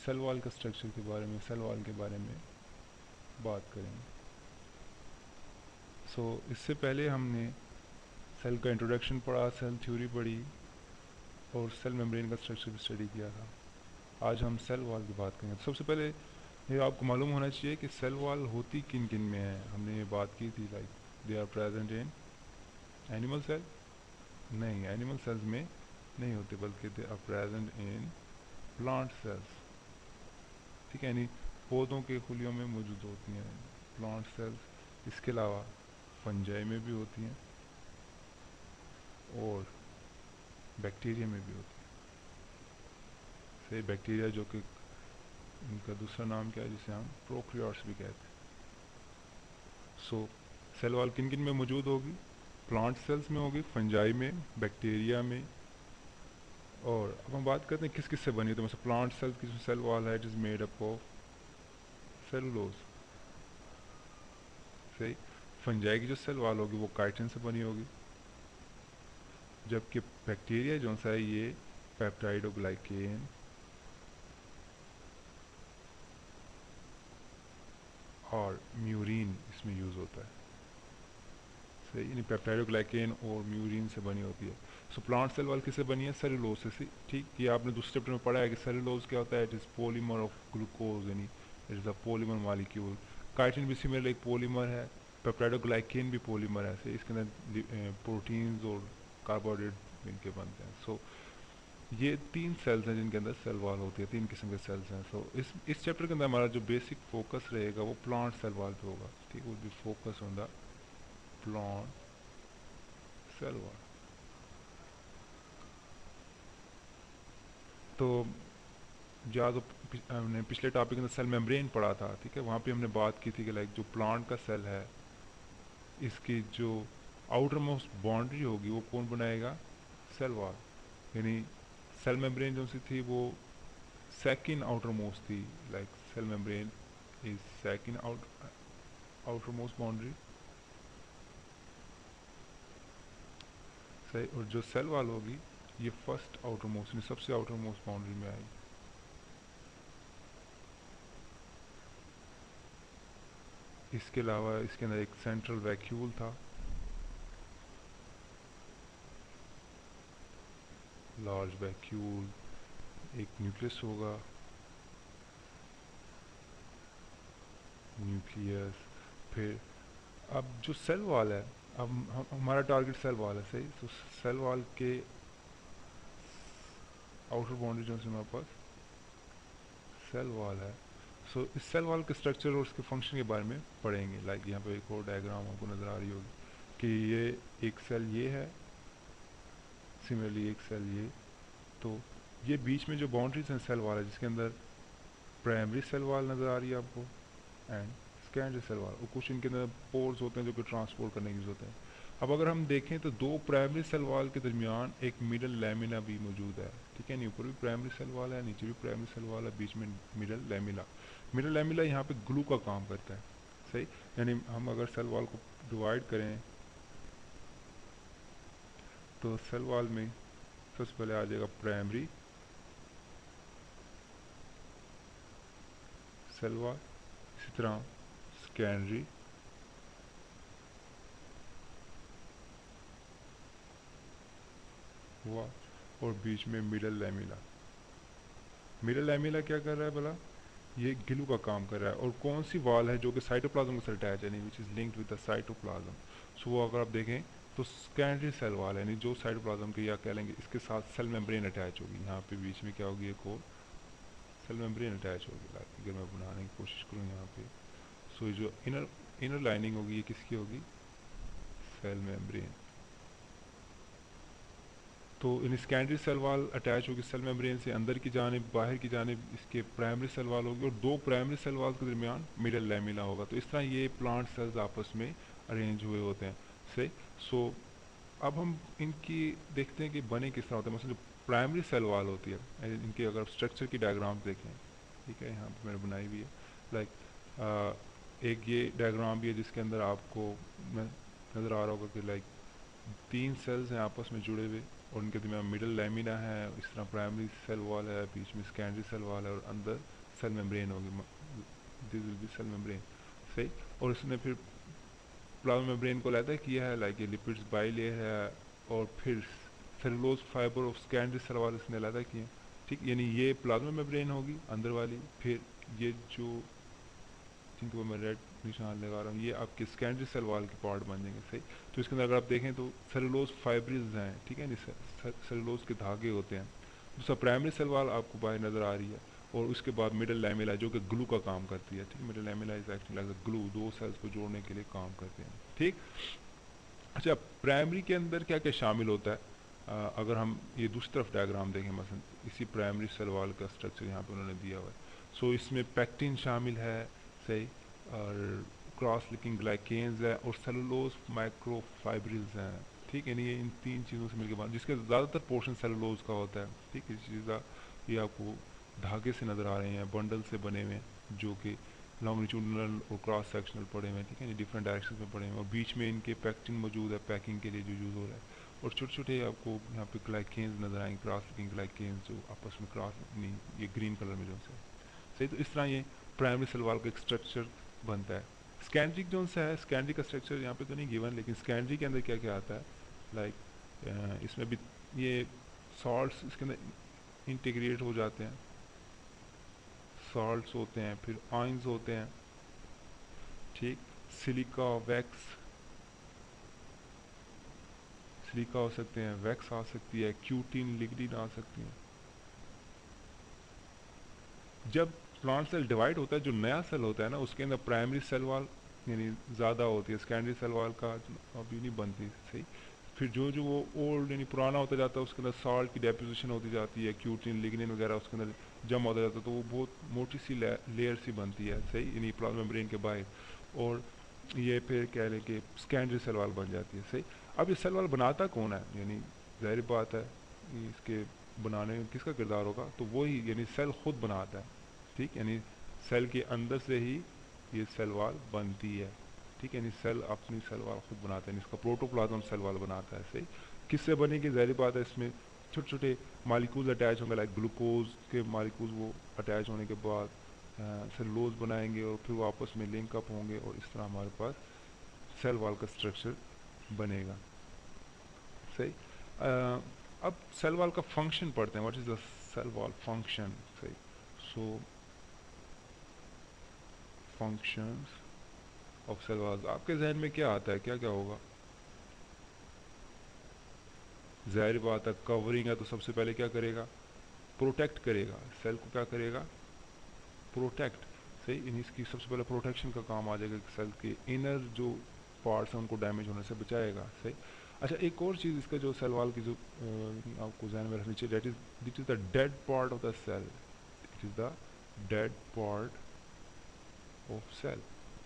Cell wall का structure के बारे में, सेल वॉल के बारे में बात करेंगे। इससे पहले हमने सेल का इंट्रोडक्शन पढ़ा, सेल थ्योरी पढ़ी और सेल मेम्ब्रेन का स्ट्रक्चर भी स्टडी किया था। आज हम सेल वॉल की बात करेंगे। तो सबसे पहले ये आपको मालूम होना चाहिए कि सेल वॉल होती किन किन में है। हमने ये बात की थी, like they are present in animal cell. नहीं, एनिमल सेल्स में नहीं होते, बल्कि they are present in plant cells. ठीक है, यानी पौधों के खुलियों में मौजूद होती हैं प्लांट सेल्स। इसके अलावा फंजाई में भी होती हैं और बैक्टीरिया में भी होती हैं। सही, बैक्टीरिया जो कि इनका दूसरा नाम क्या है, जिसे हम प्रोकैरियोट्स भी कहते हैं। सेल वॉल किन किन में मौजूद होगी? प्लांट सेल्स में होगी, फंजाई में, बैक्टीरिया में। और अब हम बात करते हैं किस किस से बनी है। तो मतलब प्लांट सेल्स की जो सेल वॉल है, it is made up of cellulose. सही। फंजाई की जो सेल वॉल होगी वो काइटिन से बनी होगी, जबकि बैक्टीरिया जो सा है ये पेप्टाइडोग्लाइकेन और म्यूरिन इसमें यूज़ होता है। सही, यानी पेप्टाइडोग्लाइकेन और म्यूरिन से बनी होती है। प्लांट सेल वॉल किससे बनी है? सेलुलोज से। ठीक, ये आपने दूसरे चैप्टर में पढ़ा है कि सेलुलोज क्या होता है, it is polymer of glucose, यानी it is a polymer molecule. Chitin भी सिमिलर एक पॉलीमर है, पेप्टाइडोग्लाइकेन भी पॉलीमर है। सही, इसके अंदर प्रोटीन्स और कार्बोहाइड्रेट इनके बनते हैं। ये तीन सेल्स हैं जिनके अंदर सेल वॉल होती है, तीन किस्म के सेल्स हैं। इस चैप्टर के अंदर हमारा जो बेसिक फोकस रहेगा वो प्लांट सेल वॉल पे होगा। ठीक, will be focus on the plant cell wall. तो या तो हमने पिछले टॉपिक में सेल मेम्ब्रेन पढ़ा था। ठीक है, वहाँ पे हमने बात की थी कि लाइक जो प्लांट का सेल है, इसकी जो आउटर मोस्ट बाउंड्री होगी वो कौन बनाएगा? Cell wall. यानी सेल मेम्ब्रेन जो सी थी वो सेकंड आउटर मोस्ट थी, like cell membrane is second outermost boundary. सही, और जो सेल वॉल होगी ये फर्स्ट आउटर मोस्ट, सबसे आउटर मोस्ट बाउंड्री में आएगी। इसके अलावा इसके अंदर एक सेंट्रल वैक्यूल था, लार्ज वैक्यूल, एक न्यूक्लियस होगा, न्यूक्लियस। फिर अब जो सेल वॉल है, अब हमारा टारगेट सेल वॉल है। सही, तो सेल वॉल के आउटर बाउंड्री जो है हमारे पास सेल वॉल है। इस सेल वॉल के स्ट्रक्चर और उसके फंक्शन के बारे में पढ़ेंगे। लाइक यहाँ पे एक और डायग्राम आपको नज़र आ रही होगी कि ये एक सेल ये है, सिमिलरली एक सेल ये। तो ये बीच में जो बाउंड्रीज हैं सेल वॉल है, जिसके अंदर प्राइमरी सेल वॉल नज़र आ रही है आपको एंड सेकेंडरी सेल वॉल, और कुछ इनके अंदर पोर्स होते हैं जो कि ट्रांसपोर्ट करने के यूज़ होते हैं। अब अगर हम देखें तो दो प्राइमरी सेल वॉल के दरमियान एक मिडल लैमिना भी मौजूद है। ठीक है, नहीं, ऊपर भी प्राइमरी सेल वॉल है, नीचे भी प्राइमरी सेल वॉल है, बीच में मिडल लैमिना। मिडल लैमिना यहाँ पे ग्लू का काम करता है। सही, यानी हम अगर सेल वॉल को डिवाइड करें तो सेल वॉल में सबसे पहले आ जाएगा प्राइमरी सेल वॉल, इसी तरह सेकेंडरी, वॉल, और बीच में मिडल लैमिना। मिडल लैमिना क्या कर रहा है भला? ये गिलू का काम कर रहा है। और कौन सी वॉल है जो कि साइटोप्लाज्म के साथ अटैच है, यानी which is linked with the cytoplasm. वो अगर आप देखें तो सेकेंडरी सेल वॉल है, यानी जो साइटोप्लाज्म के, या कह लेंगे इसके साथ सेल मेम्ब्रेन अटैच होगी। यहाँ पे बीच में क्या होगी? एक और सेल मेम्ब्रेन अटैच होगी। अगर मैं बनाने की कोशिश करूँ यहाँ पे, ये जो इनर इनर लाइनिंग होगी ये किसकी होगी? Cell membrane. तो इन सेकेंडरी सेल वॉल अटैच होगी सेल मेम्ब्रेन से, अंदर की जानिब, बाहर की जानिब इसके प्राइमरी सेल वॉल होगी, और दो प्राइमरी सेल वॉल के दरमियान मिडल लैमिना होगा। तो इस तरह ये प्लांट सेल्स आपस में अरेंज हुए होते हैं। सही। सो अब हम इनकी देखते हैं कि बने किस तरह होते हैं। मतलब जो प्राइमरी सेल वॉल होती है, इनके अगर स्ट्रक्चर की डायग्राम देखें, ठीक है, यहाँ पर मैंने बनाई हुई है। लाइक एक ये डायग्राम भी है जिसके अंदर आपको नज़र आ रहा होगा कि लाइक तीन सेल्स हैं आपस में जुड़े हुए। और उनके दरमियान मिडल लैमिना है, इस तरह प्राइमरी सेल वॉल है, बीच में सेकेंडरी सेल वॉल है और अंदर सेल मेम्ब्रेन होगी, this will be cell membrane. सही। और इसने फिर प्लाज्मा मेम्ब्रेन को लाता किया है, लाइक ये लिपिड्स बाइलेयर है, और फिर cellulose fibre of secondary cell wall इसने लाता किया। ठीक, यानी ये प्लाज्मा मेम्ब्रेन होगी अंदर वाली, फिर ये जो जिनको मैं रेड निशान लगा रहा हूँ ये आपके सेकेंडरी सेल वॉल के पार्ट बन जाएंगे। सही। तो इसके अंदर अगर आप देखें तो सेलुलोज फाइब्रिल्स हैं, ठीक है, सेलुलोज के धागे होते हैं। दूसरा प्राइमरी सेल वॉल आपको बाहर नज़र आ रही है, और उसके बाद मिडल लैमेला जो कि ग्लू का काम करती है। ठीक, middle lamella is acting like a glue, दो सेल्स को जोड़ने के लिए काम करते हैं। ठीक। अच्छा, प्राइमरी के अंदर क्या क्या शामिल होता है? अगर हम ये दूसरी तरफ डायग्राम देखें, मसलन इसी प्राइमरी सेल वॉल का स्ट्रक्चर यहाँ पे उन्होंने दिया हुआ है। सो इसमें पैक्टिन शामिल है, सही, और क्रॉस लिंकिंग ग्लाइकेन्स है, और सेलुलोज माइक्रोफाइब्रिल्स हैं। ठीक है, नहीं ये इन तीन चीज़ों से मिलकर बना, जिसके ज़्यादातर पोर्शन सेलुलोज का होता है। ठीक है, इस चीज़ का ये आपको धागे से नज़र आ रहे हैं, बंडल से बने हुए हैं, जो कि लॉन्गिट्यूडनल और क्रॉस सेक्शनल पड़े हुए हैं। ठीक है, डिफरेंट डायरेक्शन में पड़े हुए हैं, और बीच में इनके पैक्टिन मौजूद है पैकिंग के लिए जो यूज़ हो रहा है। और छोटे छोटे आपको यहाँ पे ग्लाइकेन्स नज़र आएंगे, क्रॉस लिंकिंग ग्लाइकेन्स जो आपस में क्रॉस, नहीं ये ग्रीन कलर में जो से। सही। तो इस तरह ये प्राइमरी सेल वॉल का एक स्ट्रक्चर बनता है। स्कैंड्रिक जो सा है, स्कैंड्रिक का स्ट्रक्चर यहाँ पे तो नहीं गिवन, लेकिन स्कैंड्रिक के अंदर क्या क्या आता है, लाइक इसमें भी ये सॉल्ट्स इसके अंदर इंटीग्रेट हो जाते हैं, सॉल्ट्स होते हैं, फिर आयंस होते हैं। ठीक, सिलिका, वैक्स, सिलिका हो सकते हैं, वैक्स आ सकती है, क्यूटिन, लिग्निन आ सकती है। जब प्लांट सेल डिवाइड होता है, जो नया सेल होता है ना, उसके अंदर प्राइमरी सेल वॉल यानी ज़्यादा होती है, सेकेंडरी सेल वॉल का अभी नहीं बनती। सही। फिर जो जो वो ओल्ड यानी पुराना होता जाता है, उसके अंदर सॉल्ट की डेपोजिशन होती जाती है, क्यूटिन, लिग्निन वगैरह उसके अंदर जमा होता जाता है, तो वो बहुत मोटी सी लेयर सी बनती है। सही, यानी प्लाज्मा मेम्ब्रेन के बाहर, और ये फिर कह लें कि सेकेंडरी सेल वॉल बन जाती है। सही। अब ये सेल वॉल बनाता कौन है? यानी जाहिर बात है इसके बनाने में किसका किरदार होगा, तो वही यानी सेल खुद बनाता है। ठीक, यानी सेल के अंदर से ही ये सेल वॉल बनती है। ठीक है, यानी सेल अपनी सेल वॉल खुद बनाता है, इसका प्रोटोप्लाज्म सेल वॉल बनाता है। सही। किससे बनेगी? जाहिर बात है इसमें छोटे छोटे मालिक्यूल्स अटैच होंगे, लाइक ग्लूकोज के मालिक्यूल्स, वो अटैच होने के बाद सेलुलोज बनाएंगे, और फिर वो आपस में लिंक अप होंगे, और इस तरह हमारे पास सेल वॉल का स्ट्रक्चर बनेगा। सही। अब सेल वॉल का फंक्शन पढ़ते हैं, what is the cell wall function. सही। So functions of cell walls, आपके जहन में क्या आता है, क्या क्या होगा? जाहिर बात है कवरिंग है, तो सबसे पहले क्या करेगा? प्रोटेक्ट करेगा सेल को। क्या करेगा? प्रोटेक्ट। सही, इन इसकी सबसे पहले प्रोटेक्शन का काम आ जाएगा, सेल के इनर जो पार्ट्स हैं उनको डैमेज होने से बचाएगा। सही। अच्छा, एक और चीज़ इसका जो सेल वॉल की जो आपको जहन में रखनी चाहिए, that is the dead part of the cell, it is the dead part of cell,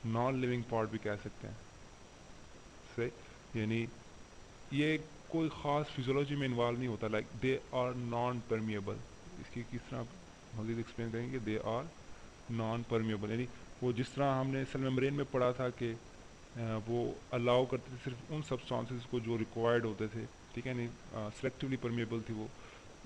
non living part भी कह सकते हैं। सही, यानी ये कोई ख़ास फिजियोलॉजी में इन्वॉल्व नहीं होता, like they are non permeable. इसकी किस तरह मज़ीद एक्सप्लेन करेंगे? दे आर नॉन परमिएबल, यानी वो जिस तरह हमने सेल मेम्ब्रेन में पढ़ा था कि वो अलाउ करते थे सिर्फ उन सब्सटेंसेस को जो रिक्वायर्ड होते थे। ठीक है, नहीं सेलेक्टिवली परमिएबल थी वो।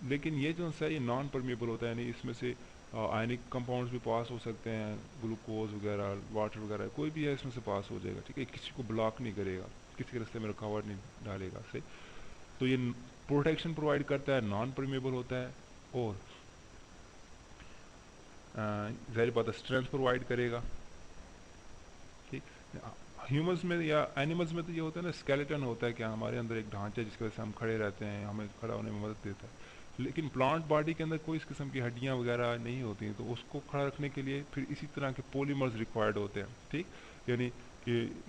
लेकिन ये जो है ये नॉन परमिएबल होता है, यानी इसमें से आयनिक कंपाउंड्स भी पास हो सकते हैं, ग्लूकोज वगैरह, वाटर वगैरह, कोई भी है इसमें से पास हो जाएगा। ठीक है, किसी को ब्लॉक नहीं करेगा, किसी के रास्ते में रुकावट नहीं डालेगा। सही। तो ये प्रोटेक्शन प्रोवाइड करता है, नॉन परमिएबल होता है, और जाहिर बात है स्ट्रेंथ प्रोवाइड करेगा। ठीक। ह्यूमंस में या एनिमल्स में तो ये होता है ना, स्केलेटन होता है, क्या हमारे अंदर एक ढांचा जिसकी वजह से हम खड़े रहते हैं, हमें खड़ा होने में मदद देता है। लेकिन प्लांट बॉडी के अंदर कोई इस किस्म की हड्डियाँ वगैरह नहीं होती हैं, तो उसको खड़ा रखने के लिए फिर इसी तरह के पॉलीमर्स रिक्वायर्ड होते हैं। ठीक, यानी कि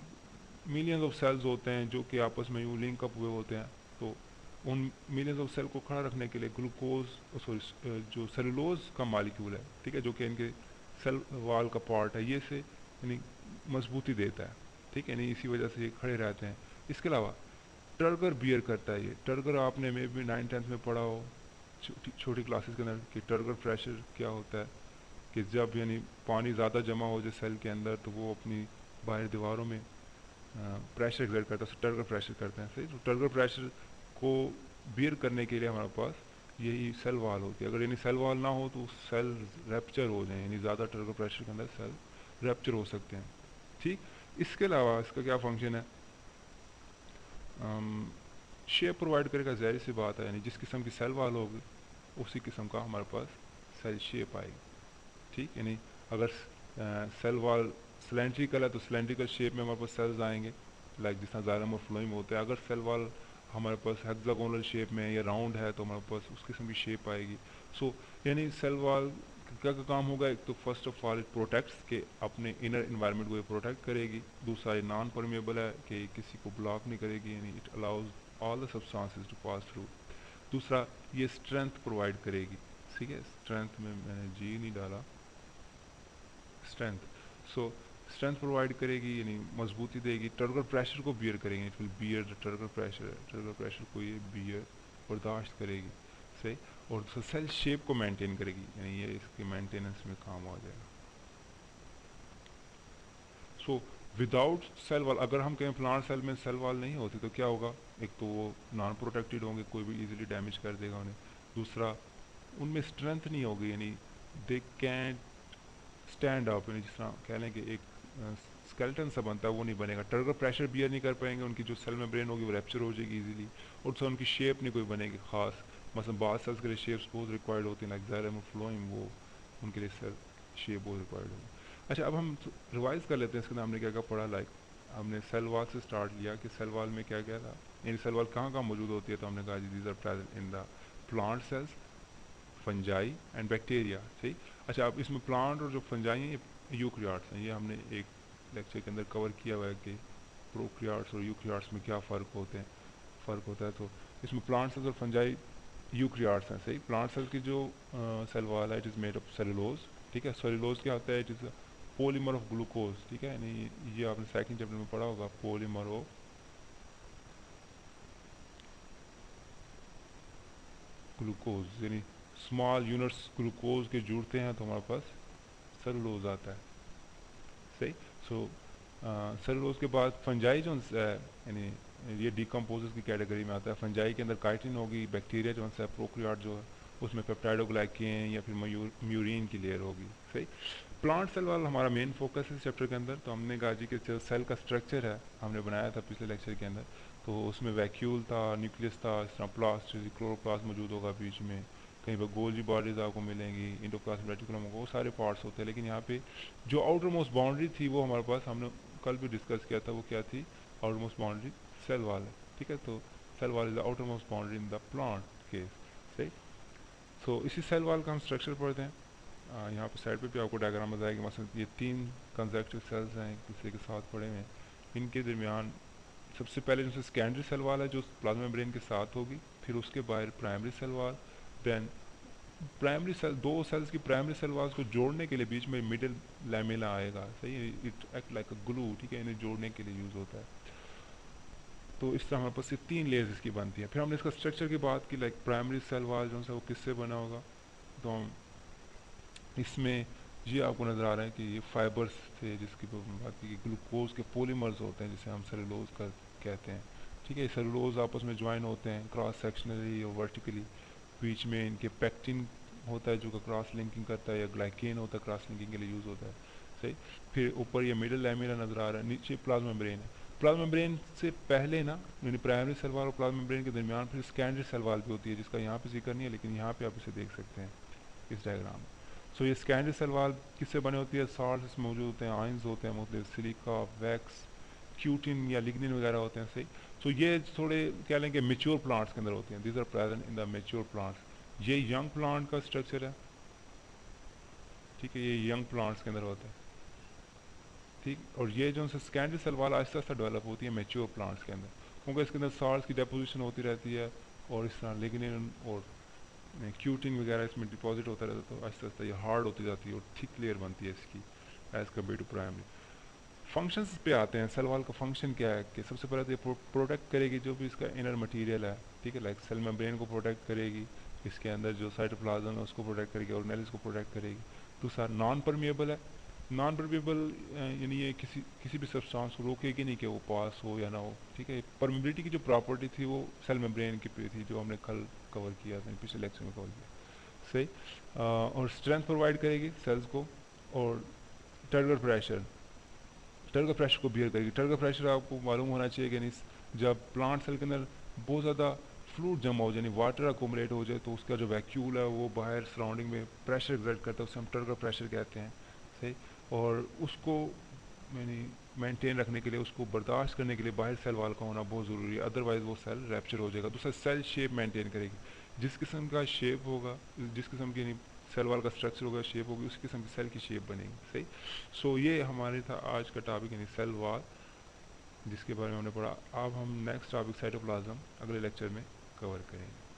मिलियंस ऑफ सेल्स होते हैं जो कि आपस में यूँ लिंक अप हुए होते हैं, तो उन मिलियंस ऑफ सेल को खड़ा रखने के लिए ग्लूकोज, सॉरी जो सेलुलोज का मालिक्यूल है, ठीक है, जो कि इनके सेल वाल का पार्ट है, ये से यानी मजबूती देता है। ठीक है, नहीं इसी वजह से ये खड़े रहते हैं। इसके अलावा टर्गर बियर करता है। ये टर्गर आपने मे भी 9th-10th में पढ़ा हो छोटी क्लासेस के अंदर कि टर्गर प्रेशर क्या होता है, कि जब यानी पानी ज़्यादा जमा हो जाए सेल के अंदर, तो वो अपनी बाहर दीवारों में प्रेशर एक्सर्ट करता है, टर्गर प्रेशर करते हैं। सही। तो टर्गर प्रेशर को बियर करने के लिए हमारे पास यही सेल वॉल होती है। अगर यानी सेल वॉल ना हो तो सेल रैप्चर हो जाए, यानी ज़्यादा टर्गो प्रेशर के अंदर सेल रैप्चर हो सकते हैं। ठीक, इसके अलावा इसका क्या फंक्शन है, शेप प्रोवाइड करेगा, ज़ाहिर सी बात है, यानी जिस किस्म की सेल वॉल होगी उसी किस्म का हमारे पास सेल शेप आएगी। ठीक, यानी अगर सेल वॉल सिलेंड्रिकल है तो सिलेंड्रिकल शेप में हमारे पास सेल्स आएंगे, लाइक जिस तरह जाइलम और फ्लोएम होते हैं। अगर सेल वॉल हमारे पास हेक्सागोनल शेप में या राउंड है तो हमारे पास उस किस्म की शेप आएगी। सो यानी सेल वॉल क्या का काम होगा, एक तो first of all it protects के अपने इनर इन्वायरमेंट को ये प्रोटेक्ट करेगी। दूसरा ये नॉन परमेबल है कि किसी को ब्लॉक नहीं करेगी, यानी it allows all the substances to pass through. दूसरा ये स्ट्रेंथ प्रोवाइड करेगी। ठीक है, स्ट्रेंथ में मैंने जी नहीं डाला, स्ट्रेंथ। सो स्ट्रेंथ प्रोवाइड करेगी, यानी मजबूती देगी, टर्गर प्रेशर को बियर करेंगे, it will bear the turgor pressure, turgor pressure को ये बियर बर्दाश्त करेगी। सही, और सेल शेप को मेंटेन करेगी, यानी ये इसके मेंटेनेंस में काम आ जाएगा। सो विदाउट सेल वॉल, अगर हम कहें प्लांट सेल में सेल वॉल नहीं होती तो क्या होगा, एक तो वो नॉन प्रोटेक्टेड होंगे, कोई भी इजीली डैमेज कर देगा उन्हें। दूसरा उनमें स्ट्रेंथ नहीं होगी, यानी दे कैन स्टैंड अप, यानी जिस तरह कह लें कि एक स्केलेटन सा बनता है वो नहीं बनेगा। टर्गर प्रेशर बियर नहीं कर पाएंगे, उनकी जो सेल मेम्ब्रेन होगी वो रैप्चर हो जाएगी इजीली, और तो उनकी शेप नहीं कोई बनेगी खास। मतलब बाद सेल्स के लिए शेप्स बहुत रिक्वायर्ड होती हैं, लाइक जाइलम और फ्लोएम, वो उनके लिए सेल शेप बहुत रिक्वायर्ड होगी। अच्छा, अब हम रिवाइज कर लेते हैं इसके अंदर हमने क्या क्या पढ़ा। लाइक हमने सेल वॉल से स्टार्ट लिया कि सेल वॉल में क्या क्या था, यानी सेल वॉल कहाँ कहाँ मौजूद होती है, तो हमने कहा जी these are present in the plant cells, fungi and bacteria. सही, अच्छा, अब इसमें प्लांट और जो फंजाई हैं ये यूक्रियाट्स हैं, ये हमने एक लेक्चर के अंदर कवर किया हुआ है कि प्रोक्रियाट्स और यूक्रियाट्स में क्या फ़र्क होता है। तो इसमें प्लांट सेल्स और फंजाई यूक्रियाट्स हैं। सही, प्लांट सेल की जो सेल वॉल है it is made of cellulose. ठीक है, सेलुलोज क्या होता है, it is polymer of glucose. ठीक है, यानी ये आपने सेकंड चैप्टर में पढ़ा होगा, पॉलीमर ऑफ ग्लूकोज, यानी स्मॉल यूनिट्स ग्लूकोज के जुड़ते हैं तो हमारे पास सेलुलोज आता है। सही, सो सेलुलोज के बाद फंजाई जो है, यानी ये डिकम्पोजर्स की कैटेगरी में आता है। फंजाई के अंदर काइटिन होगी, बैक्टीरिया जो है प्रोक्रियाट जो है उसमें पेप्टाइडोग्लाइकेन या फिर म्यूरिन की लेयर होगी। सही, प्लांट सेल वाला हमारा मेन फोकस है इस चैप्टर के अंदर। तो हमने कहा जी कि जो सेल का स्ट्रक्चर है हमने बनाया था पिछले लेक्चर के अंदर, तो उसमें वैक्यूल था, न्यूक्लियस था, इस तरह प्लास्ट क्लोरोप्लास्ट मौजूद होगा बीच में, कहीं पर गोल्जी बॉडीज आपको मिलेंगी, इंडोप्लाज्म रेटिकुलम होगा, वो सारे पार्ट्स होते हैं। लेकिन यहाँ पे जो आउटर मोस्ट बाउंड्री थी वो हमारे पास, हमने कल भी डिस्कस किया था, वो क्या थी, outer most boundary cell wall है। ठीक है, तो cell wall is the outermost boundary in the plant case. सही, सो इसी सेल वाल का हम स्ट्रक्चर पढ़ते हैं। यहाँ पे साइड पे भी आपको डायग्राम बताया कि मसलन ये 3 कंसेक्टिव सेल्स हैं एक दूसरे के साथ पड़े हुए हैं, इनके दरमियान सबसे पहले जो सेकेंडरी सेल वाल है जो प्लाज्मा मेम्ब्रेन के साथ होगी, फिर उसके बाहर primary cell wall, then primary cell, दो सेल्स की प्राइमरी सेल वाल्स को जोड़ने के लिए बीच में मिडिल लैमेला आएगा। सही है, it act like a glue. ठीक है, इन्हें जोड़ने के लिए यूज़ होता है। तो इस तरह हमारे पास ये 3 लेयर्स इसकी बनती हैं। फिर हमने इसका स्ट्रक्चर की बात की, लाइक प्राइमरी सेल वाल जो है वो किससे बना होगा, तो हम इसमें ये आपको नज़र आ रहा है कि ये फाइबर्स थे जिसकी बात की, ग्लूकोज के पॉलीमर्स होते हैं जिसे हम सेलुलोज कर कहते हैं। ठीक है, सेलुलोज आपस में ज्वाइन होते हैं क्रॉस सेक्शनली और वर्टिकली, बीच में इनके पेक्टिन होता है जो कि क्रॉस लिंकिंग करता है, या ग्लाइकेन होता है क्रॉस लिंकिंग के लिए यूज़ होता है। सही, फिर ऊपर ये मिडिल लैमेला नज़र आ रहा है, नीचे प्लाज्मा मेम्ब्रेन है। प्लाज्मा मेम्ब्रेन से पहले ना, यानी प्राइमरी सेल वाल और प्लाज्मा मेम्ब्रेन के दरमियान फिर सेकेंडरी सेल वाल भी होती है, जिसका यहाँ पे जिक्र नहीं है, लेकिन यहाँ पे आप इसे देख सकते हैं इस डायग्राम में। सो ये सेकेंडरी सेल वाल किससे बने होती है, सॉल्ट इसमें मौजूद होते हैं, आयंस होते हैं, मतलब सिलिका, वैक्स, क्यूटिन या लिग्निन वगैरह होते हैं। सही, सो ये थोड़े कह लें कि मेच्योर प्लांट्स के अंदर होते हैं, these are present in the mature plants. ये यंग प्लांट का स्ट्रक्चर है। ठीक है, ये यंग प्लांट्स के अंदर होता है। ठीक, और ये जो secondary cell wall Aahista Aahista develop होती है मेच्योर प्लांट्स के अंदर, क्योंकि इसके अंदर सॉल्ट की डेपोजिशन होती रहती है और इस तरह लिग्निन और क्यूटिन वगैरह इसमें डिपॉजिट होता रहता है, तो आहिस्ता आहिस्ता ये हार्ड होती जाती है और थिक लेयर बनती है इसकी as compare to primary. Functions पे आते हैं, सेल वॉल का फंक्शन क्या है कि सबसे पहले तो ये प्रोटेक्ट करेगी जो भी इसका इनर मटेरियल है। ठीक है, लाइक सेल मेम्ब्रेन को प्रोटेक्ट करेगी, इसके अंदर जो साइटोप्लाज्म है उसको प्रोटेक्ट करेगी, ऑर्गेनेल्स को प्रोटेक्ट करेगी। दूसरा नॉन परमिएबल है, नॉन परमेबल यानी ये किसी किसी भी सब्सटेंस को रोकेगी नहीं कि वो पास हो या ना हो, ठीक है। परमेबिलिटी की जो प्रॉपर्टी थी वो सेल मेम्ब्रेन की पे थी, जो हमने कल कवर किया था, पिछले लेक्चर में कवर किया, सही। और स्ट्रेंथ प्रोवाइड करेगी सेल्स को, और टर्गर प्रेशर को बियर करेगी। टर्गर प्रेशर आपको मालूम होना चाहिए कि नहीं, जब प्लांट सेल के अंदर बहुत ज़्यादा फ्लूइड जमा हो जाए, यानी वाटर अकोमोलेट हो जाए, तो उसका जो वैक्यूल है वो बाहर सराउंडिंग में प्रेशर एग्जर्ट करता है, उसे हम टर्गर प्रेशर कहते हैं, सही। और उसको यानी मेंटेन रखने के लिए, उसको बर्दाश्त करने के लिए बाहर सेल वाल का होना बहुत ज़रूरी है, अदरवाइज वो सेल रैप्चर हो जाएगा। दूसरा, सेल शेप मेंटेन करेगी। जिस किस्म का शेप होगा, जिस किस्म की सेल वाल का स्ट्रक्चर होगा, शेप होगी, उस किस्म की सेल की शेप बनेगी, सही। सो ये हमारे था आज का टॉपिक, यानी सेल वाल, जिसके बारे में हमने पढ़ा। अब हम नेक्स्ट टॉपिक साइटोप्लाज्म अगले लेक्चर में कवर करेंगे।